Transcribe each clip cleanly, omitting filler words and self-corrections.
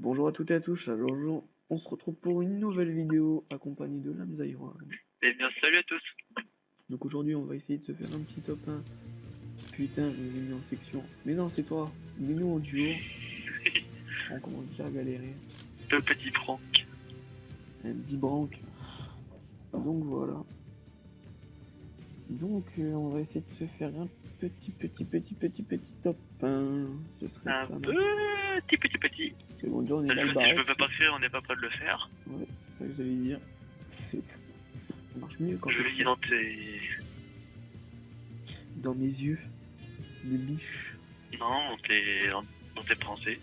Bonjour à toutes et à tous, alors on se retrouve pour une nouvelle vidéo accompagnée de Lamzaïwan. Eh bien, salut à tous. Donc aujourd'hui on va essayer de se faire un petit top 1. Putain, je vous ai mis en section. Mais non, c'est toi, mets-nous en duo. On commence déjà à galérer. Le petit Franck. Un petit branque. Donc voilà. Donc on va essayer de se faire un petit top 1. Ce serait Un pas mal. petit. C'est bon, déjà on est Parce mal que si barré. je peux pas faire, on n'est pas prêt de le faire. Ouais, c'est ça que j'allais dire. Ça marche mieux quand Je c'est lis dans mes yeux. Des biches. Non, dans tes pensées.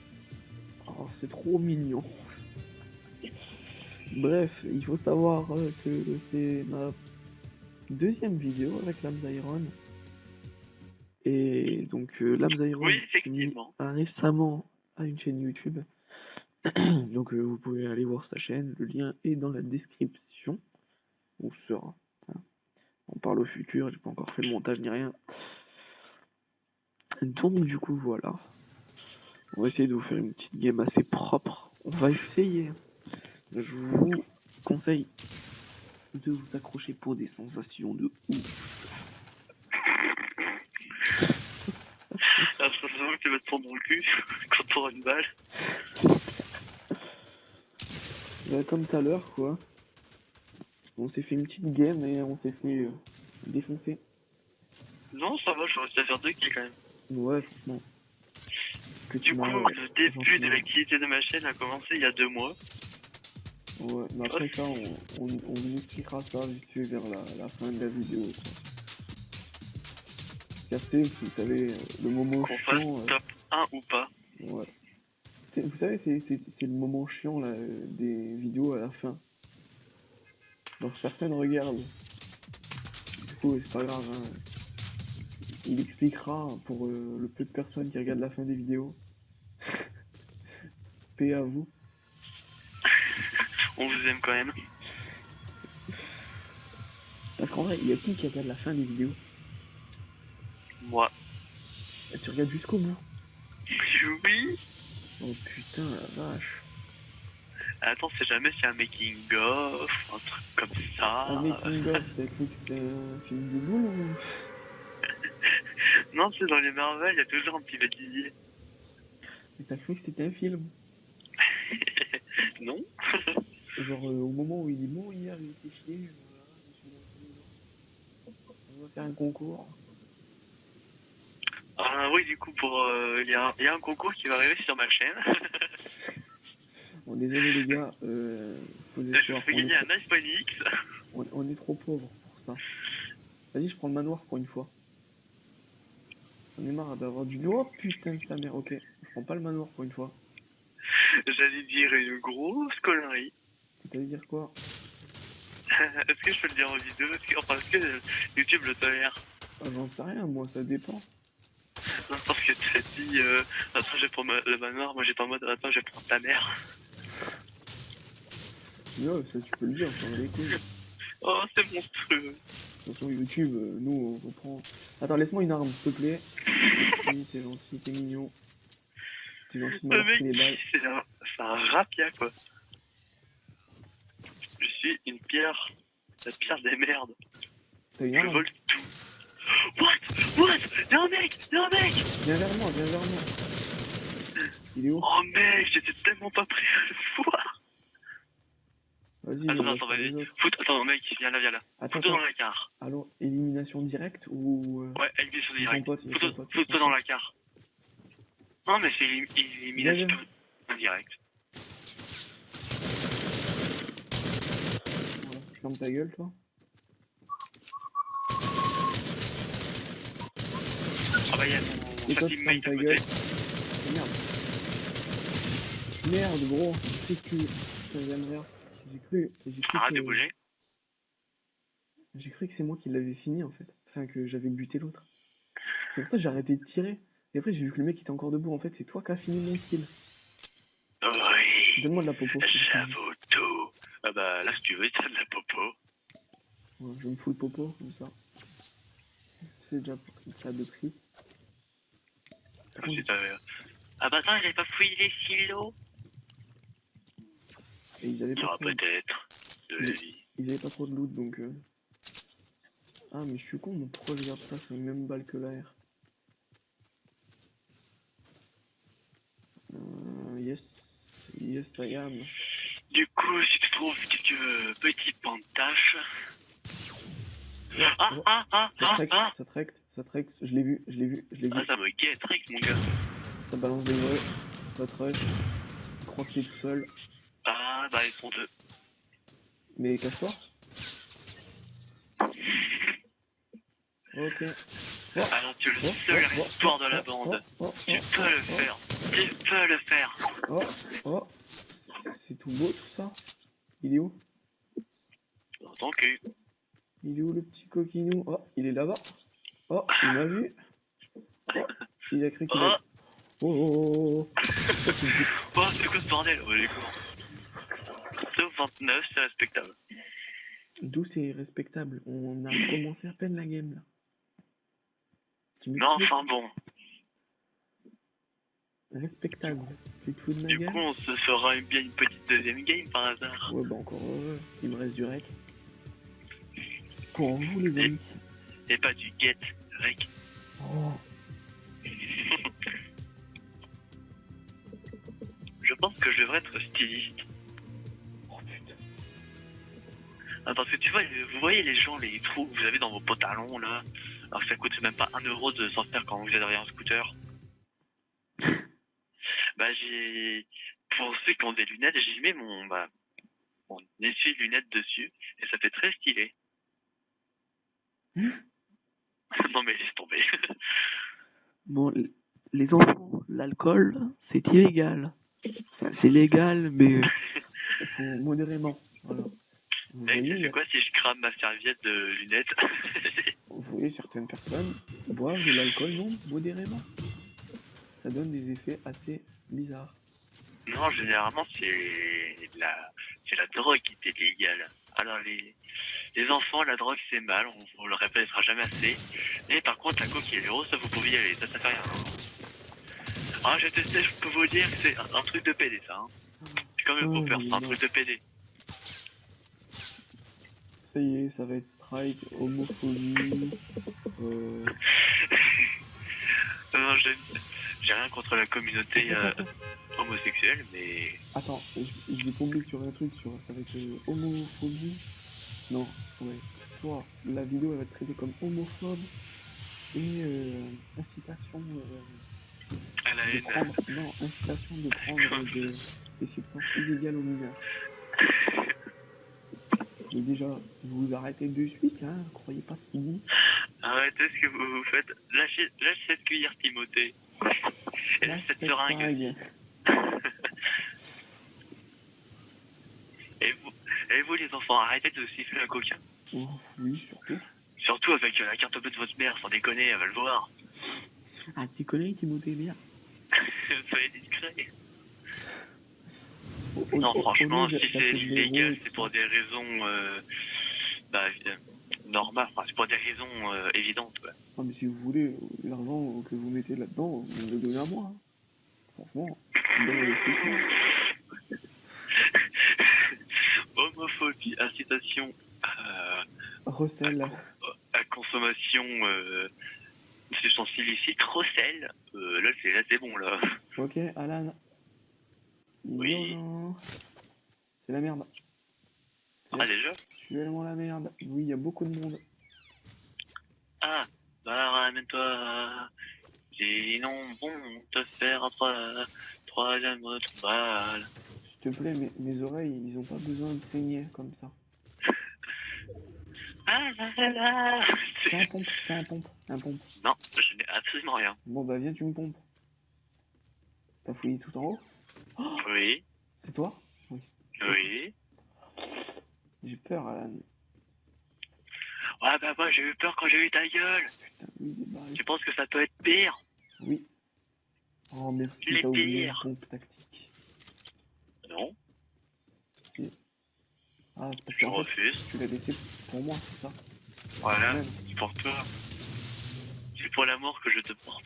Oh, c'est trop mignon. Bref, il faut savoir que c'est ma deuxième vidéo avec Lamzaïron. Et donc Lamzaïron Oui, effectivement. a récemment à une chaîne YouTube. Donc vous pouvez aller voir sa chaîne, le lien est dans la description. Ou sera. Hein. On parle au futur, j'ai pas encore fait le montage ni rien. Donc du coup voilà. On va essayer de vous faire une petite game assez propre. On va essayer. Je vous conseille de vous accrocher pour des sensations de ouf. La sensation que tu vas te prendre dans le cul quand t'auras une balle. Bah, comme tout à l'heure quoi. On s'est fait une petite game et on s'est fait défoncer. Non, ça va, je suis réussi à faire 2 kills quand même. Ouais, franchement. Du coup, le début de l'activité de ma chaîne a commencé il y a 2 mois. Ouais, mais après ça, on vous expliquera ça vite fait vers la fin de la vidéo. Certes, vous savez, le moment Qu'on chiant. fasse top 1 ou pas. Ouais. Vous savez, c'est le moment chiant là, des vidéos à la fin. Donc certaines regardent. Du coup, c'est pas grave. Hein. Il expliquera pour le peu de personnes qui regardent la fin des vidéos. Paix à vous. On vous aime quand même. Parce qu'en vrai, il y a qui regarde la fin des vidéos? Moi. Et tu regardes jusqu'au bout. Oui. Oh putain, la vache. Attends, c'est jamais s'il y a un making of, un truc comme ça. Un making of, t'as cru que c'était un film de boule ou... Non, c'est dans les Marvel, il y a toujours un petit bêtisier. Mais t'as cru que c'était un film? Non. Genre au moment où il dit bon hier il était chier, voilà, je me suis dit, on va faire un concours. Ah oui, du coup, il y a un concours qui va arriver sur ma chaîne. Bon désolé les gars, faut des Je fais gagner un iPhone X. On est trop pauvres pour ça. Vas-y, je prends le manoir pour une fois. On est marre d'avoir du... Oh putain de sa mère, ok. Je prends pas le manoir pour une fois. J'allais dire une grosse connerie. T'allais dire quoi? Est-ce que je peux le dire en vidéo? Est-ce que YouTube le tolère? Ah, j'en sais rien, moi, ça dépend. Non, parce que tu as dit, attends, je vais prendre le manoir. Moi, j'étais en mode, attends, je vais prendre ta mère. Mais ouais, ça tu peux le dire, j'en ai les couilles. Oh, c'est monstrueux. De toute façon, YouTube, nous, on reprend... Attends, laisse-moi une arme, s'il te plaît. Merci, c'est gentil, t'es mignon. C'est gentil de m'avoir pris les balles. C'est un rapia, quoi. Je suis une pierre. La pierre des merdes. T'as une Je arme? vole tout. What? Y'a un mec! Viens vers moi. Il est où? Oh mec, j'étais tellement pas prêt à le voir. Vas-y, Attends, vas-y. Attends, mec, viens là. Attends, Fous-toi dans la carte. Alors, élimination directe ou... Ouais, élimination directe. Fous-toi Fous-toi dans la carte. Non, mais c'est élimination indirecte. Voilà, ferme ta gueule, toi. Ah bah, y'a mon toi, teammate ta à gueule. côté. Merde, gros. Qu'est-ce que... J'ai cru Arrête de bouger. J'ai cru que c'est moi qui l'avais fini, en fait. Enfin, que j'avais buté l'autre. C'est pour ça que j'ai arrêté de tirer. Et après, j'ai vu que le mec était encore debout. En fait, c'est toi qui as fini mon kill. Oui. Donne-moi de la popo. J'avoue tout. Ah bah, là, si tu veux, t'as de la popo. Ouais, je me fous le popo, comme ça. C'est déjà ça de prix. Ah bah attends, j'avais pas fouillé les silos. Et ils avaient Il y pas aura trop, peut-être de la vie. ils avaient pas trop de loot donc. Ah, mais je suis con, mon pourquoi je garde pas sur les mêmes balles que l'AR? Yes, yes, I am. Du coup, si tu trouves quelques petits points de tâche. Oh, ça traque, je l'ai vu. Ah, ça me get trick, mon gars. Ça balance des vrais, ça rush, je crois que c'est tout seul. Ah, bah, ils sont deux. Mais cache-toi. Ok. Alors, tu es le seul espoir de la bande. Tu peux le faire. Tu peux le faire. Oh, c'est tout beau tout ça. Il est où? Tant que. Il est où le petit coquinou? Oh, il est là-bas. Oh, il m'a vu. Oh, il a cru qu'il a... Oh. Oh, c'est quoi ce bordel? Ouais, les cours. Sauf 29, c'est respectable. D'où c'est respectable? On a commencé à peine la game là. Non, enfin bon. Respectable. Tu te fous de ma Du gueule? coup, on se fera bien une petite deuxième game par hasard. Ouais, bah encore il me reste du rec. Pour vous les amis. Et pas du get, rec. Oh. Je pense que je devrais être styliste. Oh putain. Ah, parce que tu vois, vous voyez les gens, les trous que vous avez dans vos pantalons là, alors que ça coûte même pas 1 euro de s'en faire quand vous êtes derrière un scooter. Bah pour ceux qui ont des lunettes, j'y mets mon essuie-lunettes dessus et ça fait très stylé. Non mais laisse tomber. Bon, les enfants, l'alcool, c'est illégal. Enfin, c'est légal, mais faut modérément. Voilà. Vous Mec, voyez, c'est quoi si je crame ma serviette de lunettes? vous voyez, certaines personnes boivent de l'alcool, non, modérément. Ça donne des effets assez bizarres. Non, généralement c'est la drogue qui est illégale. Alors les enfants, la drogue c'est mal, on le répétera jamais assez. Mais par contre la coke et l'euro, ça vous pouvez y aller, ça fait rien. Ah j'ai testé, je peux vous dire que c'est un truc de PD ça. Hein. J'ai quand même pas peur, c'est un truc de PD. Ça y est, ça va être strike, homophobie. Non, j'ai rien contre la communauté homosexuelle, mais... Attends, je vais tomber sur un truc, ça va être homophobie. Non, ouais. Soit la vidéo elle va être traitée comme homophobe et incitation à la de haine. prendre, non, incitation de prendre des substances illégales aux mineurs. Mais déjà, vous arrêtez de suite, hein, croyez pas ce qu'il dit. Arrêtez ce que vous faites. Lâche cette cuillère, Timothée. Et lâche cette seringue. Et vous les enfants, arrêtez de siffler un coquin. Oh, oui, surtout. Surtout avec la carte bleue de votre mère, sans déconner, elle va le voir. Ah, tu connais Timothée bien. Soyez discret. Non, franchement, si c'est illégal, c'est pour des raisons normales, enfin, c'est pour des raisons évidentes. Ouais. Ah, mais si vous voulez, l'argent que vous mettez là-dedans, vous me le donnez à moi. Hein. Franchement, bon investissement. Homophobie, incitation recel. à consommation de substances illicites, recel. Là, c'est bon, là. Ok, Alan. Oui. Non. C'est la merde. Ah, déjà? Actuellement la merde. Oui, il y a beaucoup de monde. Ah, bah ramène-toi. Sinon, bon, te faire un troisième balle. S'il te plaît, mes oreilles, ils ont pas besoin de saigner comme ça. Ah là là. C'est un pompe. Non, je n'ai absolument rien. Bon bah viens, tu me pompes. T'as fouillé tout en haut? Oh, oui. c'est toi? Oui. Oui. J'ai peur, Alan. Ouais, bah moi j'ai eu peur quand j'ai eu ta gueule. Putain, oui, débarré. Tu penses que ça peut être pire? Oui. Oh merci, Les t'as oublié pires. une pompe tactique. Non. Si. Ah, c'est parce Je qu'en fait, refuse. tu l'as laissé pour moi, c'est ça? Voilà, c'est pour toi. C'est pour l'amour que je te porte.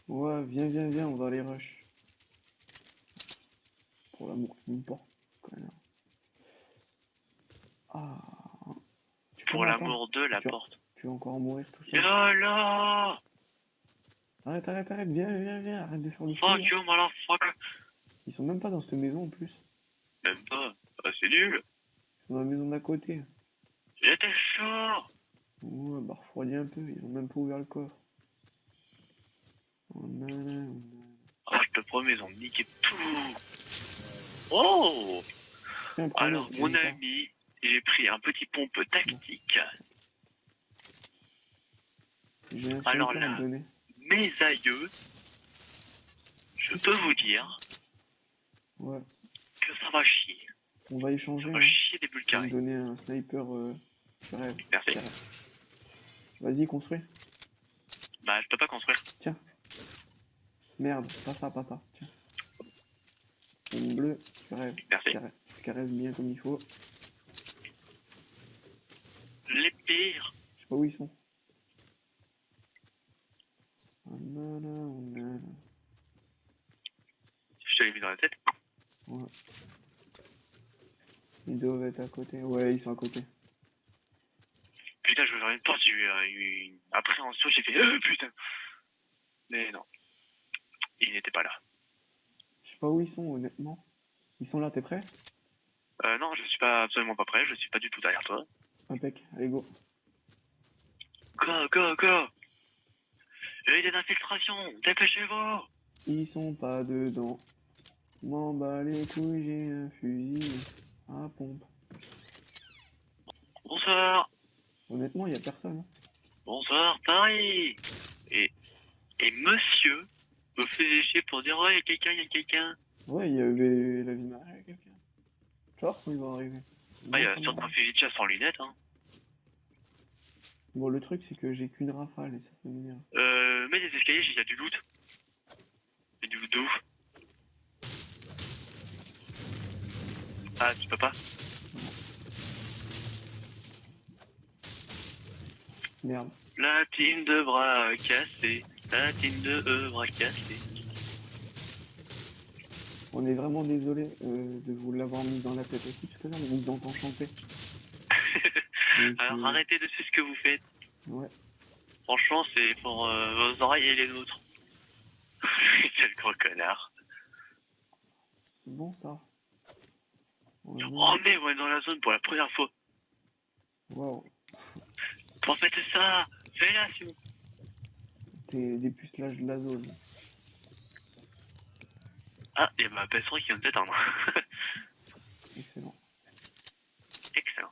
Ouais, viens, on va aller rush. Pour l'amour qui me porte. Connard. Ah. Tu Pour peux m'entendre? l'amour de la Tu vas- porte. Tu vas encore mourir tout seul. YOLO! Arrête, viens, arrête de faire le fou. Fuck Là. you, motherfucker! Ils sont même pas dans cette maison en plus. Même pas. Ah, c'est nul. Ils sont dans la maison d'à côté. J'étais chaud! Ouais, bah refroidis un peu, ils ont même pas ouvert le coffre. Oh, nanana. Ah, je te promets, ils ont niqué tout. Oh! Tiens, prends-le, Alors, mon n'hésite pas. ami, j'ai pris un petit pompe tactique. J'ai un Alors sniper à là. te donner. Mes aïeux, je peux vous dire Ouais, que ça va chier. on va échanger. Ça va Hein. chier des Tu vas me Bulgaries. donner un sniper sur rêve. Merci. Vas-y, construis. Bah, je peux pas construire. Merde, pas ça. Tiens. Une bleue, tu rêves. Merci. Tu caresses bien comme il faut. Les pires. Je sais pas où ils sont. Oh, nanana. Je te l'ai mis dans la tête. Ouais. Ils doivent être à côté. Ouais, ils sont à côté. Putain, je vous aurais une porte, j'ai eu une appréhension, j'ai fait putain. Mais non, il n'était pas là. Je sais pas où ils sont, honnêtement. Ils sont là, t'es prêt? Non, je suis pas absolument pas prêt, je suis pas du tout derrière toi. Impec, allez go. Go. J'ai des infiltrations, dépêchez-vous. Ils sont pas dedans. M'en bats les couilles, j'ai un fusil à pompe. Bonsoir. Honnêtement, y a personne. Hein. Bonsoir, Paris. Et monsieur me faisait chier pour dire ouais, il y a quelqu'un. Ouais, il y avait la vie mariée, quelqu'un. Genre, quand ils vont arriver. Ah, il y a Non, certains fusils de chasse sans lunettes, hein. Bon, le truc, c'est que j'ai qu'une rafale et ça m'énerve. Mets des escaliers, il y a du loot. Il y a du loot de ouf. Ah, tu peux pas? Merde. La team de bras cassés. La team de bras cassés. On est vraiment désolé de vous l'avoir mis dans la tête aussi, parce que là, on vous entend chanter. Donc, Alors arrêtez de faire ce que vous faites. Ouais. Franchement, c'est pour vos oreilles et les nôtres. Quel gros connard. C'est bon, ça. Oh mais on est dans la zone pour la première fois. Waouh. Pour fêter ça, fellation. T'es des pucelages de la zone. Ah, et ma PS3 qui vient de s'éteindre. Excellent. Excellent.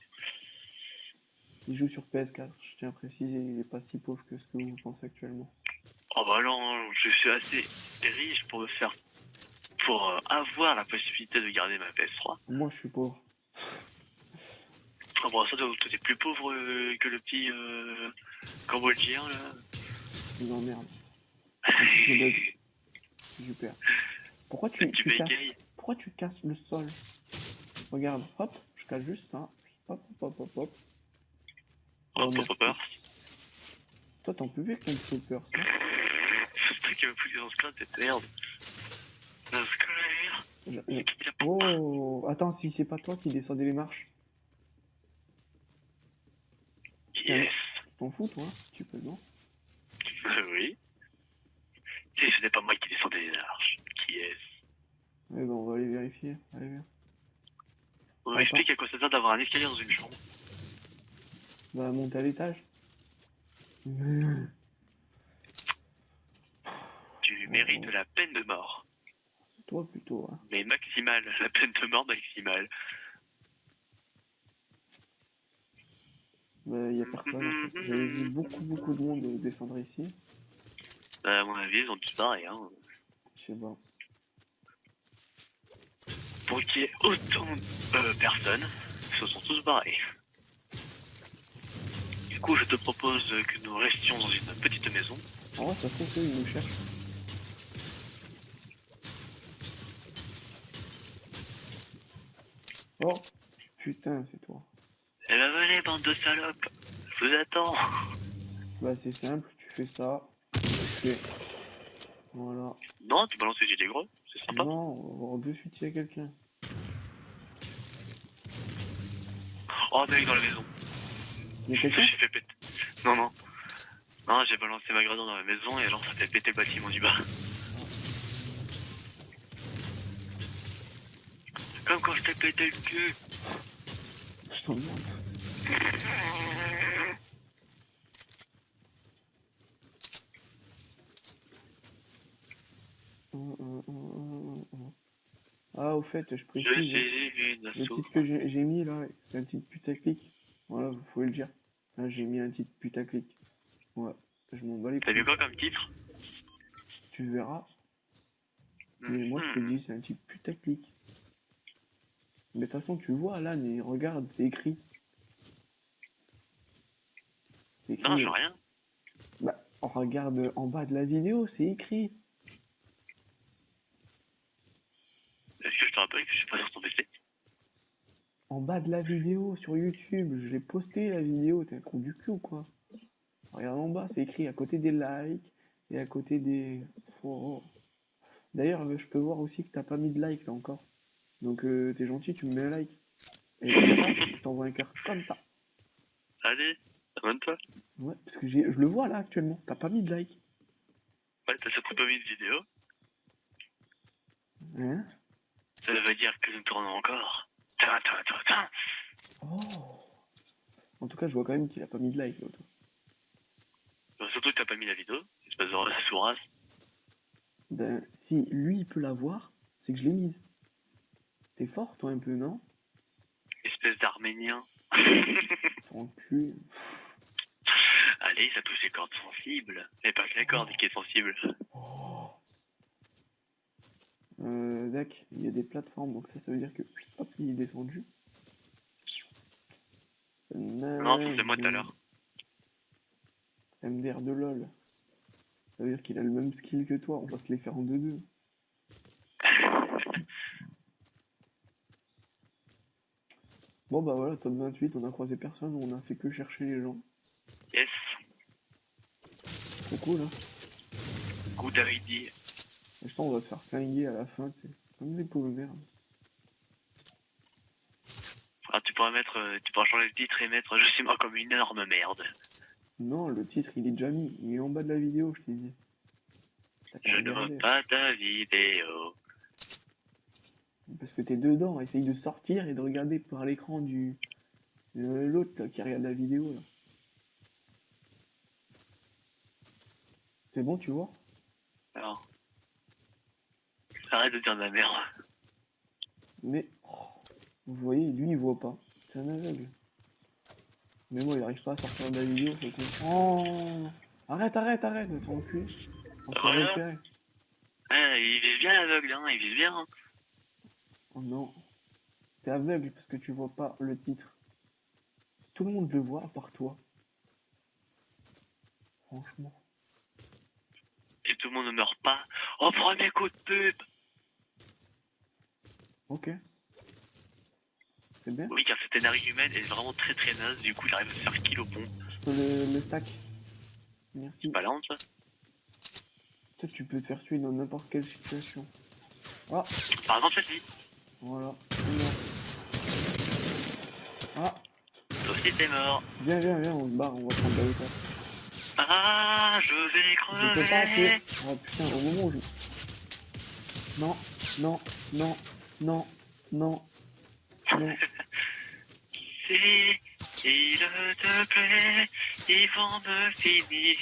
Il joue sur PS4, je tiens à préciser, il est pas si pauvre que ce que vous pensez actuellement. Oh bah non, je suis assez riche pour me faire... pour avoir la possibilité de garder ma PS3. Moi, je suis pauvre. Ah bon, ça, t'es plus pauvre que le petit Cambodgien, là. Je vous emmerde. Super. Pourquoi Le petit tu casses, bégaye. pourquoi tu casses le sol? Regarde, hop, je casse juste ça. Hop. Oh, Oh, pas peur. Toi, t'en peux plus avec ton stopper, ça? C'est toi qui m'a foutu dans ce clan, cette merde. Dans ce clan, Oh, attends, si c'est pas toi qui descendais les marches. yes. T'en fous, toi? Tu peux, non? Oui. Et ce n'est pas moi qui descendais les marches. Qui est-ce? Ouais, bah, on va aller vérifier. Allez, viens. On m'explique à quoi ça sert d'avoir un escalier dans une chambre. Bah, monter à l'étage. Tu mérites la peine de mort. C'est toi plutôt, hein. Mais maximale, la peine de mort maximale. Bah, y a personne. En fait. J'avais vu beaucoup de monde descendre ici. À mon avis, ils ont tous barré, hein. Je sais pas. Pour qu'il y ait autant de personnes, ils se sont tous barrés. Du coup, je te propose que nous restions dans une petite maison. En vrai, ça se trouve qu'ils nous cherchent. Oh, putain, c'est toi. Eh ben venez, bande de salopes. Je vous attends. Bah, c'est simple, tu fais ça. Ok. Voilà. Non, tu balances les idées gros, c'est sympa. Non, on va dessus tirer quelqu'un. Oh, mec, dans la maison. Il y a quelqu'un? J'ai fait péter. Non, non. Non, j'ai balancé ma grenade dans la maison et alors ça fait péter le bâtiment du bas. Comme quand je t'ai pété le cul. Je t'emmerde. Ah, au fait, je Je précise, suis une le assaut. titre que j'ai mis là, c'est un titre putaclic. Voilà, vous pouvez le dire. Là, j'ai mis un titre putaclic. Ouais, je m'en bats les T'as couilles. vu quoi comme titre? Tu verras. Mais moi, je te dis, c'est un titre putaclic. Mais de toute façon, tu vois là, mais regarde, c'est écrit. C'est écrit. Non, je vois rien. Bah, regarde en bas de la vidéo, c'est écrit. Est-ce que je te rappelle que je suis pas sur ton PC? En bas de la vidéo sur YouTube, j'ai posté la vidéo, t'es un trou du cul ou quoi? Regarde en bas, c'est écrit à côté des likes et à côté des... Oh. D'ailleurs, je peux voir aussi que t'as pas mis de like là encore. Donc t'es gentil, tu me mets un like. Et comme ça, je t'envoie un cœur comme ça. Allez, abonne-toi. Ouais, parce que je le vois là actuellement, t'as pas mis de like. Ouais, t'as surtout pas mis de vidéo. Hein? Ça veut dire que nous tournons encore. Tin. Oh. En tout cas, je vois quand même qu'il a pas mis de like l'autre. Surtout que t'as pas mis la vidéo. Espèce de sourasse. Ben, si lui il peut la voir, c'est que je l'ai mise. T'es fort toi un peu, non? Espèce d'arménien. Ton cul. Allez, ça touche les cordes sensibles. Mais pas que la corde qui est sensible. Oh. Zach, il y a des plateformes, donc ça veut dire que hop, il est descendu. Non, ça c'est moi tout à l'heure. MDR de LOL. Ça veut dire qu'il a le même skill que toi, on va se les faire en 2-2. Bon bah voilà, top 28, on a croisé personne, on a fait que chercher les gens. Yes. Trop cool, hein. Good idea. Et je sens on va se faire flinguer à la fin, c'est comme des pauvres merdes. Ah, tu pourras changer le titre et mettre Je suis mort comme une énorme merde. Non, le titre il est déjà mis, il est en bas de la vidéo, je t'ai dit. Je ne vois pas ta vidéo. Parce que t'es dedans, essaye de sortir et de regarder par l'écran du... l'autre qui regarde la vidéo là. C'est bon, tu vois? Alors. Arrête de dire de la merde. Mais, vous voyez, lui il voit pas. C'est un aveugle. Mais moi il arrive pas à sortir de la vidéo, c'est con. Oh, arrête, ton cul. On se Voilà. repérer. Ah, il vise bien l'aveugle, hein, il vise bien. Hein. Oh non. T'es aveugle parce que tu vois pas le titre. Tout le monde le voit à part toi. Franchement. Et tout le monde ne meurt pas. Oh, premier coup de pub. Ok. C'est bien. Oui, car cette énergie humaine est vraiment très très naze, du coup il arrive à se faire kill au pont. Je peux le stack. Merci. C'est pas la honte ça. Toi tu peux te faire tuer dans n'importe quelle situation. Ah, Par exemple celle-ci. voilà. Ah, Toi aussi t'es mort. viens, on se barre, on va prendre la hauteur. Ah, je vais Je peux pas tuer. crever. Oh putain, au moment où je... Non. Si il te plaît, ils vont me finir.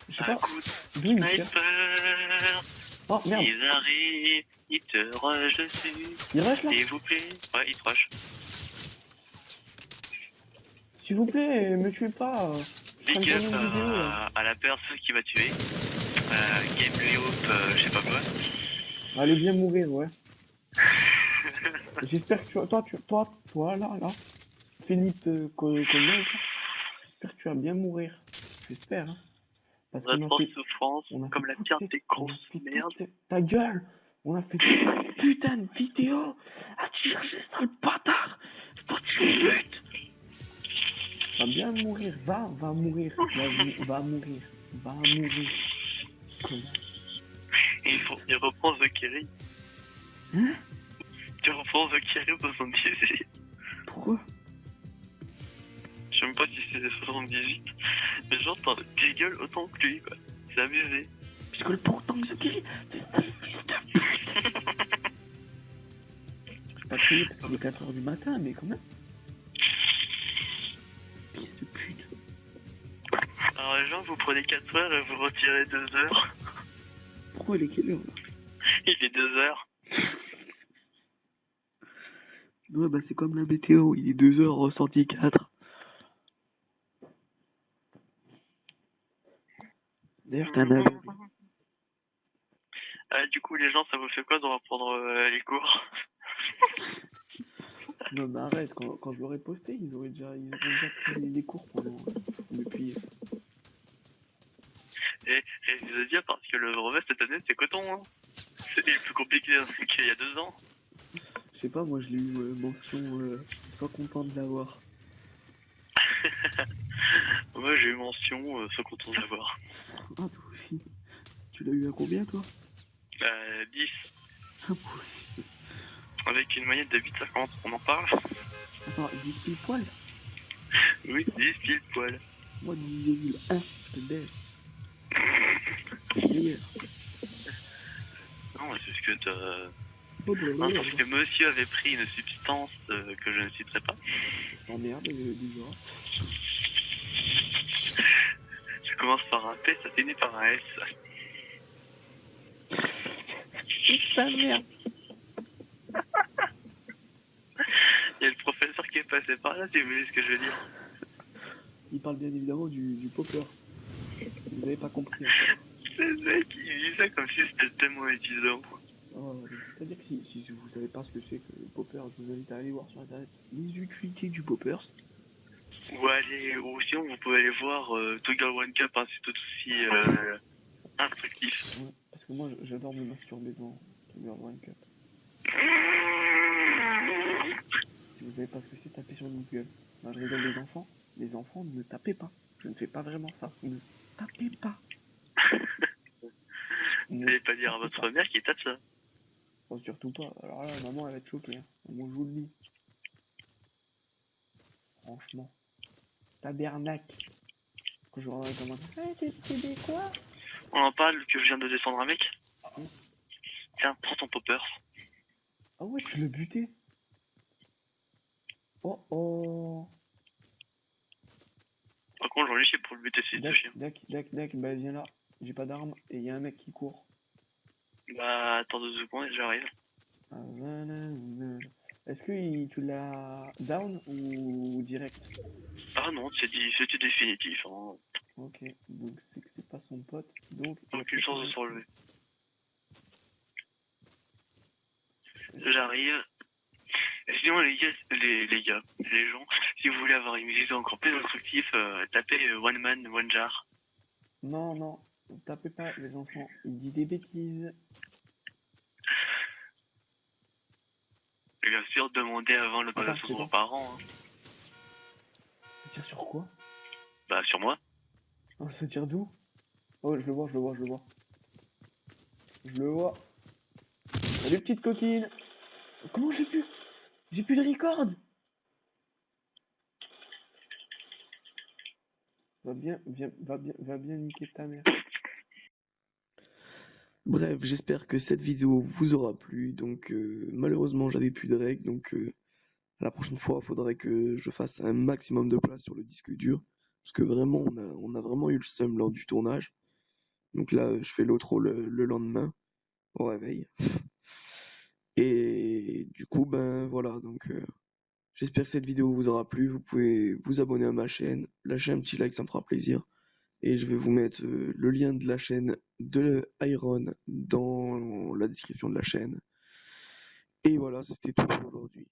Je sais Un pas. coup de D'où il tire? sniper. Oh merde. Ils arrivent, ils te rushent dessus. Il rush là? S'il vous plaît. Ouais, ils te rushent. S'il vous plaît, me tuez pas. Big up à la personne qui m'a tué. Game Loop, je sais pas quoi. Allez, viens mourir, ouais. J'espère que toi, là, Philippe Collet, j'espère que tu vas bien mourir. J'espère, hein. Parce On a qu'on trop a de fait... souffrance, comme la pierre des grosses merdes. Ta gueule! On a fait putain de vidéo à te chercher, sale bâtard! C'est une pute! Va bien mourir, va mourir, va mourir. Comment? Il reprend Valkyrie. Hein? Tu reprends Valkyrie au 78. Pourquoi? même pas si c'est 78. Mais genre, t'en gueule autant que lui, quoi. C'est abusé. Parce que le pourtant que ce qui... Je pas crié parce qu'il est 4h du matin, mais quand même. Fils de pute. Alors les gens, vous prenez 4 heures et vous retirez 2 heures. Pourquoi il est quelle heure là? Il est 2 heures. Ouais, bah c'est comme la météo, il est 2h ressenti 4. D'ailleurs, t'es un aveugle. Du coup, les gens, ça vous fait quoi de reprendre les cours? Non, mais arrête, quand je l'aurais posté, ils auraient déjà pris les cours pendant. Depuis. Et je veux dire, parce que le brevet cette année, c'est coton, hein. C'était plus compliqué qu'il y a 2 ans. Je sais pas, moi je l'ai eu mention, pas content de l'avoir. Moi, j'ai eu mention, sois content de l'avoir. Ah, toi aussi. Tu l'as eu à combien, toi? 10. Ah, moi aussi. Avec une moyenne de 8,50, on en parle? Attends, 10 pile poil? Oui, 10 pile poil. Moi, 10,1, je te baisse. Meilleur. Non, c'est ce que t'as... Oh, bah, Non, parce que monsieur avait pris une substance que je ne citerai pas. Oh merde, déjà. Ça commence par un P, ça finit par un S. Putain, merde. Il y a le professeur qui est passé par là, si vous voyez ce que je veux dire. Il parle bien évidemment du popper. Vous avez pas compris encore. C'est le mec, il dit ça comme si c'était tellement évident. Oh, c'est-à-dire que si vous savez pas ce que c'est que le popper, je vous invite à aller voir sur internet les utilités du popper. Ou sinon vous pouvez aller voir Two Girl One Cup, hein, c'est tout aussi instructif. Ouais, parce que moi j'adore me masturber devant Two Girl One Cup. Si vous savez pas ce que c'est, tapez sur Google. Moi je rigole les enfants ne tapez pas. Je ne fais pas vraiment ça. Ne tapez pas. Vous n'allez pas dire à votre mère qui tape ça. Oh, surtout pas. Alors là, maman elle va être choquée. Hein. Moi je vous le dis. Franchement. Tabernacle. Quand je rentre comme ça. C'est quoi? On en parle que je viens de descendre un mec. Tiens, prends ton popper. Ah ouais, tu l'as buté. Oh oh. Par contre, j'en ai chier pour le buter, c'est deux chiens. Dac, bah viens là. J'ai pas d'arme et il y a un mec qui court. Bah, attends 2 secondes et j'arrive. Ah, est-ce que tu l'as down ou direct? Ah non, c'était définitif. Hein. Ok, donc c'est que c'est pas son pote. Donc Aucune chance de se relever. J'arrive. Et sinon, les gars, les gens, si vous voulez avoir une vidéo encore plus instructive, tapez One Man, One Jar. Non, tapez pas les enfants, il dit des bêtises. Et bien sûr, demandez avant l'autorisation de vos parents. Hein. Ça tire sur quoi? Bah, sur moi. Oh, ça tire d'où? Oh, je le vois. Je le vois. Salut petite coquine. Comment j'ai plus de record. Va bien niquer ta mère. Bref, j'espère que cette vidéo vous aura plu. Donc malheureusement j'avais plus de règles. Donc la prochaine fois il faudrait que je fasse un maximum de place sur le disque dur. Parce que vraiment on a vraiment eu le seum lors du tournage. Donc là je fais l'outro le lendemain au réveil. Et du coup ben voilà, donc j'espère que cette vidéo vous aura plu. Vous pouvez vous abonner à ma chaîne, lâcher un petit like, ça me fera plaisir. Et je vais vous mettre le lien de la chaîne de Iron dans la description de la chaîne. Et voilà, c'était tout pour aujourd'hui.